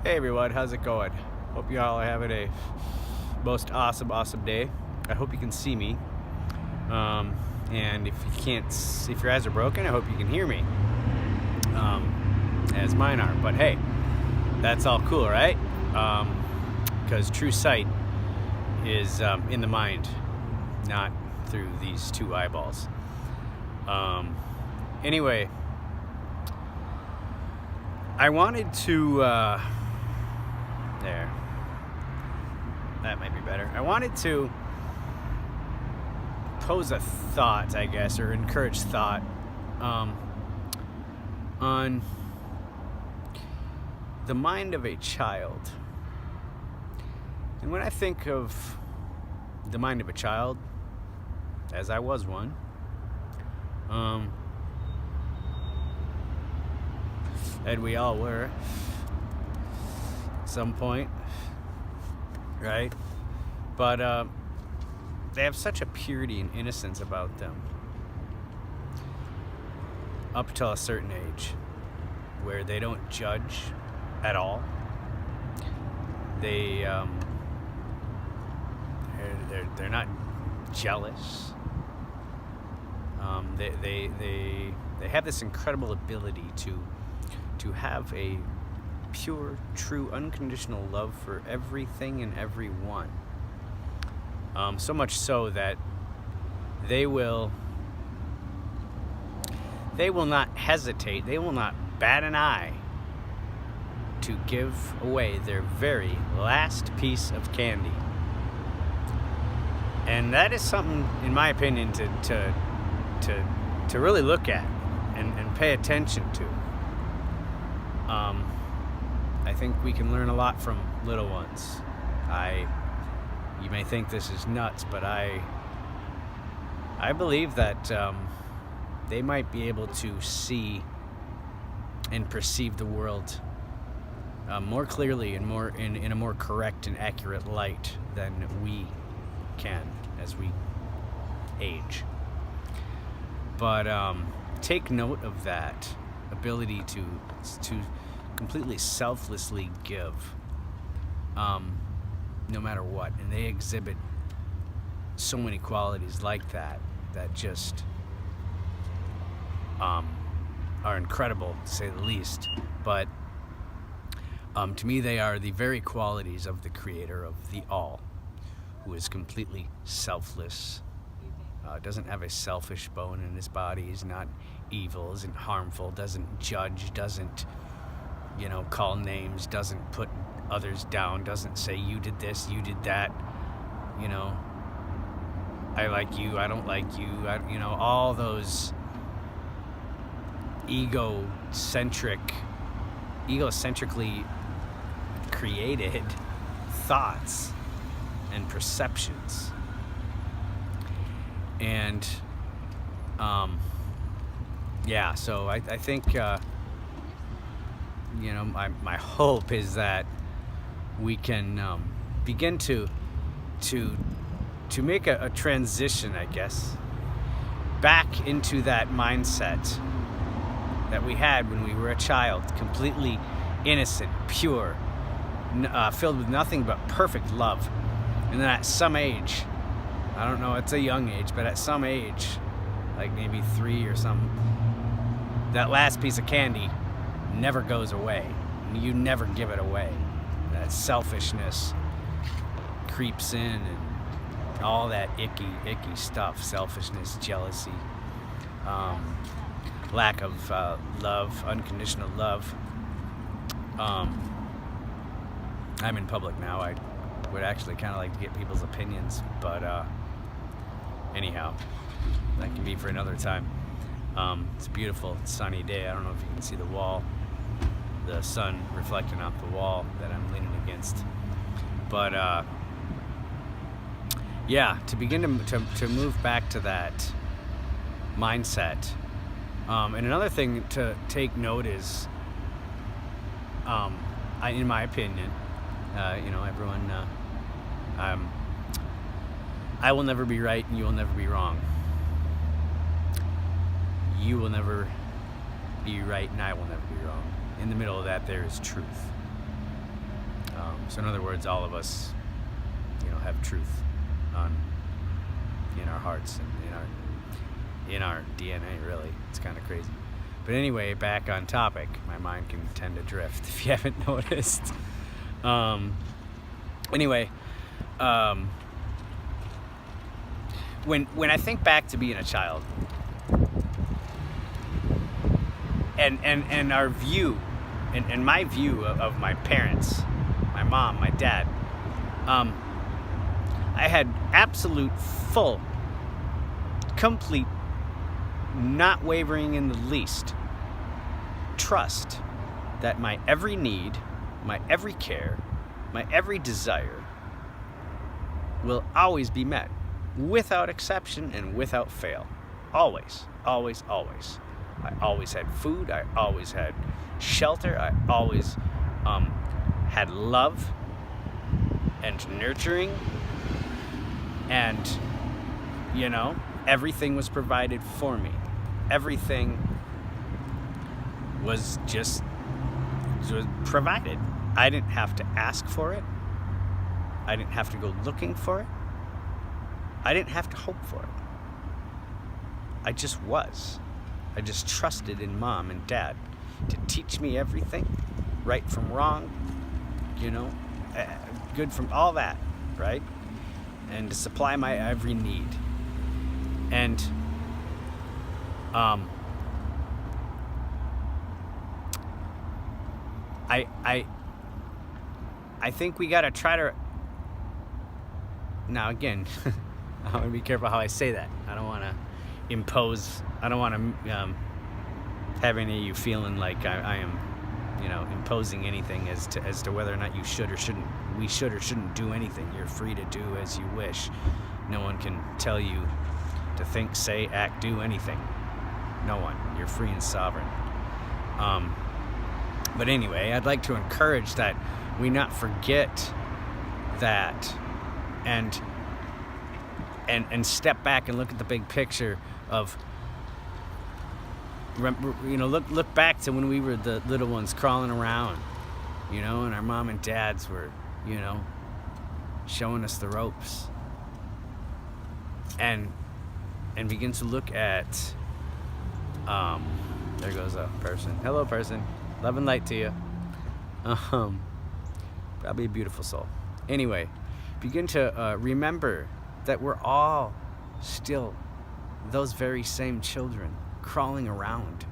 Hey everyone, how's it going? Hope you all are having a most awesome day. I hope you can see me. And if you can't, if your eyes are broken, I hope you can hear me. As mine are. But hey, that's all cool, right? Because true sight is in the mind, not through these two eyeballs. Anyway, I wanted to. There. That might be better. I wanted to pose a thought, I guess, or encourage thought on the mind of a child. And when I think of the mind of a child, as I was one, and we all were at some point, right? But they have such a purity and innocence about them up till a certain age where they don't judge at all. They're not jealous. They have this incredible ability to have a pure, true, unconditional love for everything and everyone. So much so that they will not hesitate, they will not bat an eye to give away their very last piece of candy. And that is something, in my opinion, to really look at and pay attention to. I think we can learn a lot from little ones. You may think this is nuts, but I believe that they might be able to see and perceive the world more clearly and more in a more correct and accurate light than we can as we age. But take note of that ability to completely selflessly give, no matter what. And they exhibit so many qualities like that just are incredible, to say the least. But to me, they are the very qualities of the creator of the all, who is completely selfless, doesn't have a selfish bone in his body, is not evil, isn't harmful, doesn't judge, doesn't call names, doesn't put others down, doesn't say you did this, you did that, I like you, I don't like you, all those egocentrically created thoughts and perceptions. And so I think my hope is that we can begin to make a transition, I guess, back into that mindset that we had when we were a child, completely innocent, pure, filled with nothing but perfect love. And then at some age, I don't know, it's a young age, but at some age, like maybe 3 or something, that last piece of candy never goes away. You never give it away. That selfishness creeps in, and all that icky stuff, selfishness, jealousy, lack of love, unconditional love. I'm in public now. I would actually kind of like to get people's opinions, but anyhow, that can be for another time. It's a beautiful sunny day. I don't know if you can see the wall, the sun reflecting off the wall that I'm leaning against. But to begin to move back to that mindset. And another thing to take note is, in my opinion, everyone, I will never be right and you will never be wrong. You will never be right and I will never be wrong. In the middle of that, there is truth. So in other words, all of us, have truth in our hearts and in our DNA. Really, it's kind of crazy. But anyway, back on topic. My mind can tend to drift if you haven't noticed. Anyway, when I think back to being a child, and our view, and my view of my parents, my mom, my dad, I had absolute, full, complete, not wavering in the least, trust that my every need, my every care, my every desire will always be met, without exception and without fail. Always, always, always. I always had food, I always had shelter, I always had love and nurturing, and everything was provided for me. Everything was provided. I didn't have to ask for it. I didn't have to go looking for it. I didn't have to hope for it. I just was. I just trusted in mom and dad to teach me everything, right from wrong, good from all that, right? And to supply my every need. And I think we gotta try to. Now again, I want to be careful how I say that. I don't want to impose. I don't want to have any of you feeling like I am, imposing anything as to whether or not you should or shouldn't. We should or shouldn't do anything. You're free to do as you wish. No one can tell you to think, say, act, do anything. No one. You're free and sovereign. But anyway, I'd like to encourage that we not forget that, and step back and look at the big picture of, look back to when we were the little ones crawling around, and our mom and dads were, showing us the ropes, and begin to look at, there goes a person. Hello, person. Love and light to you. Probably a beautiful soul. Anyway, begin to remember that we're all still those very same children crawling around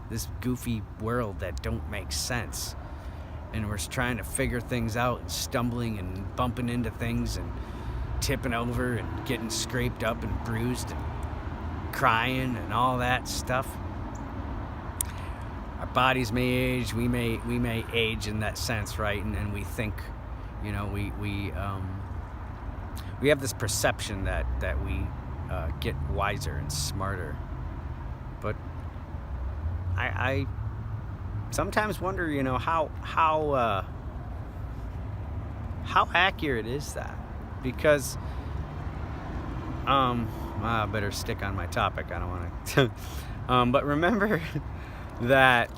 this goofy world that don't make sense. And we're trying to figure things out and stumbling and bumping into things and tipping over and getting scraped up and bruised and crying and all that stuff. Our bodies may age, we may age in that sense, right? And we think, we have this perception that we get wiser and smarter. But I sometimes wonder, how accurate is that? Because I better stick on my topic. I don't want to. But remember that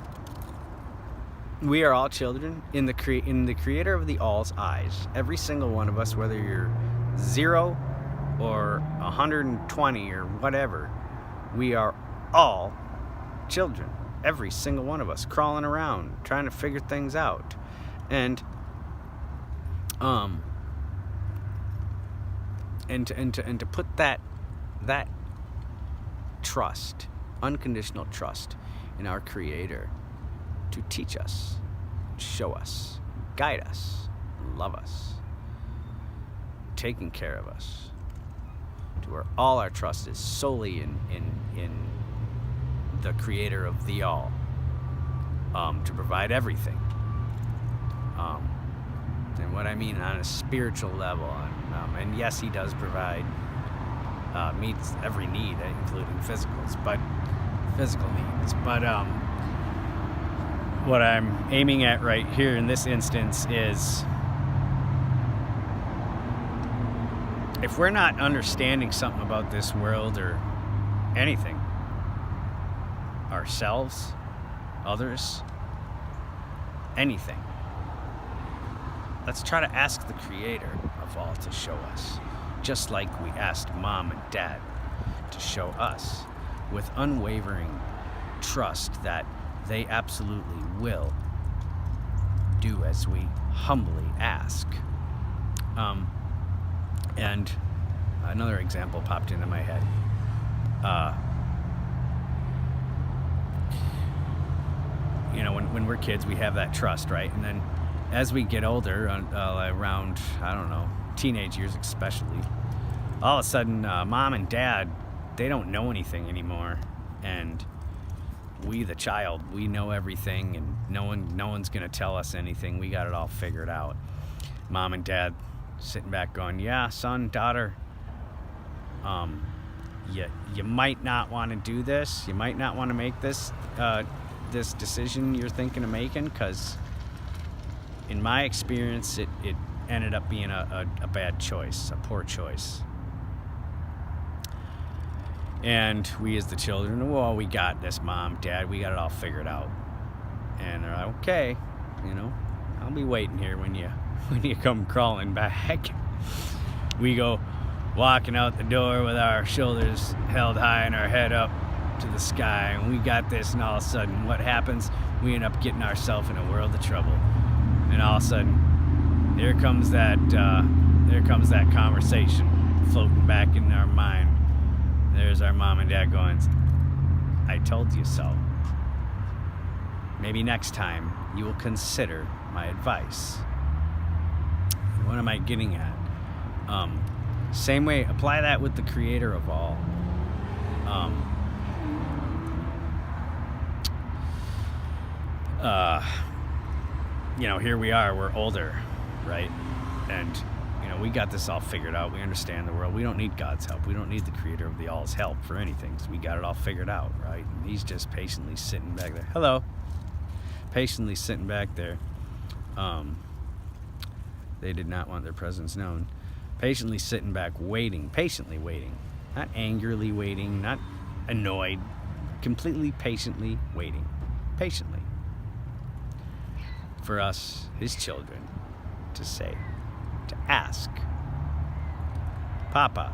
we are all children in the Creator of the All's eyes. Every single one of us, whether you're 0 or 120 or whatever, we are all children. Every single one of us crawling around, trying to figure things out, and to put that trust, unconditional trust in our Creator to teach us, show us, guide us, love us, taking care of us, to where all our trust is solely in the Creator of the all, to provide everything. And what I mean on a spiritual level, and yes, He does provide, meets every need, including physical needs. But what I'm aiming at right here in this instance is, if we're not understanding something about this world or anything, ourselves, others, anything, let's try to ask the creator of all to show us, just like we asked mom and dad to show us, with unwavering trust that they absolutely will do as we humbly ask. And another example popped into my head. When we're kids, we have that trust, right? And then as we get older, around, I don't know, teenage years especially, all of a sudden, mom and dad, they don't know anything anymore. And we, the child, we know everything, and no one's going to tell us anything. We got it all figured out. Mom and dad sitting back going, yeah, son, daughter, you might not want to do this. You might not want to make this decision you're thinking of making, because in my experience, it ended up being a bad choice, a poor choice. And we as the children, well, we got this, mom, dad, we got it all figured out. And they're like, okay, I'll be waiting here when you come crawling back. We go walking out the door with our shoulders held high and our head up to the sky, and we got this, and all of a sudden, what happens? We end up getting ourselves in a world of trouble. And all of a sudden, there comes that conversation floating back in our mind. There's our mom and dad going, I told you so. Maybe next time you will consider my advice. What am I getting at? Same way, apply that with the creator of all. Here we are, we're older, right? And, we got this all figured out. We understand the world. We don't need God's help. We don't need the creator of the all's help for anything. So we got it all figured out, right? And he's just patiently sitting back there. Hello. Patiently sitting back there. They did not want their presence known. Patiently sitting back, waiting, patiently waiting. Not angrily waiting, not annoyed. Completely patiently waiting. Patiently. For us, his children, to say, to ask, Papa,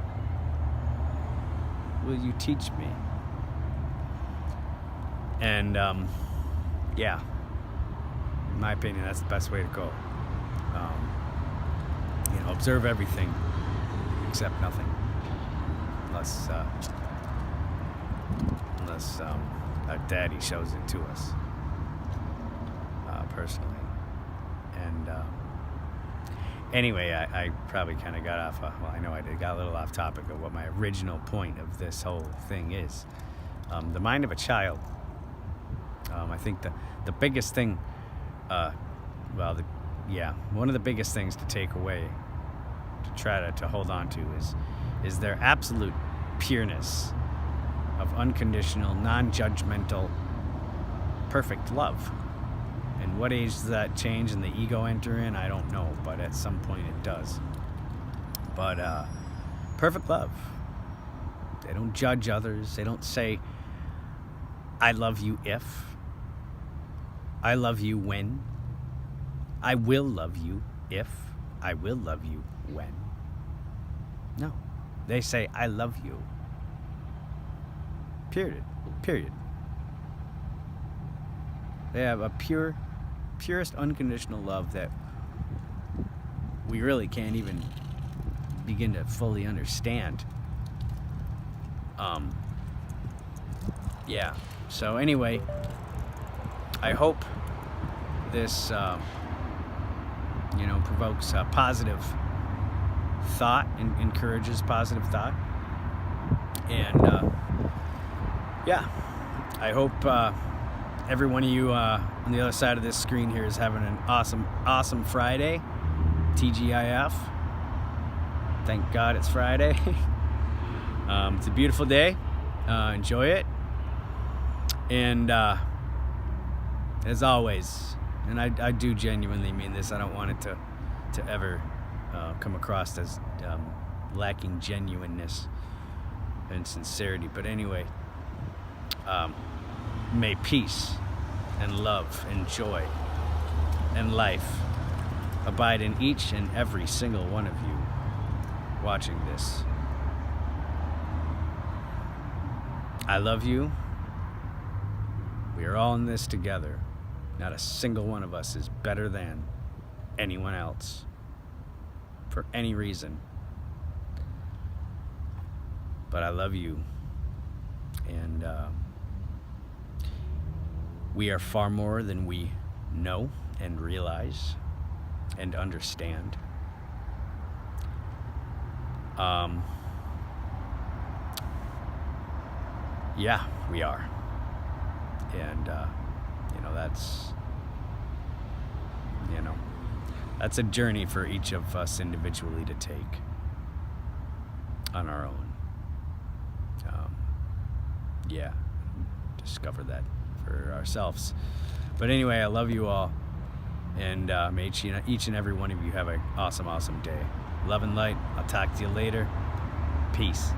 will you teach me? And, in my opinion, that's the best way to go. Observe everything except nothing, unless our daddy shows it to us, personally. And anyway, I probably kind of got off. I know I did. Got a little off topic of what my original point of this whole thing is. The mind of a child. I think the biggest thing, one of the biggest things to take away, to try to hold on to, is their absolute pureness of unconditional, non-judgmental, perfect love. And what age does that change and the ego enter in? I don't know, but at some point it does. But perfect love. They don't judge others. They don't say, I love you if. I love you when. I will love you if. I will love you when. No. They say, I love you. Period. They have a purest unconditional love that we really can't even begin to fully understand. So anyway, I hope this provokes a positive thought and encourages positive thought. And I hope every one of you on the other side of this screen here is having an awesome Friday. TGIF. Thank God it's Friday. It's a beautiful day. Enjoy it. And as always, and I do genuinely mean this, I don't want it to ever come across as lacking genuineness and sincerity. But anyway, may peace and love and joy and life abide in each and every single one of you watching this. I love you. We are all in this together. Not a single one of us is better than anyone else for any reason. But I love you. And we are far more than we know and realize and understand. Yeah, we are. And, that's a journey for each of us individually to take on our own. Discover that for ourselves. But anyway, I love you all. And may each and every one of you have an awesome, awesome day. Love and light. I'll talk to you later. Peace.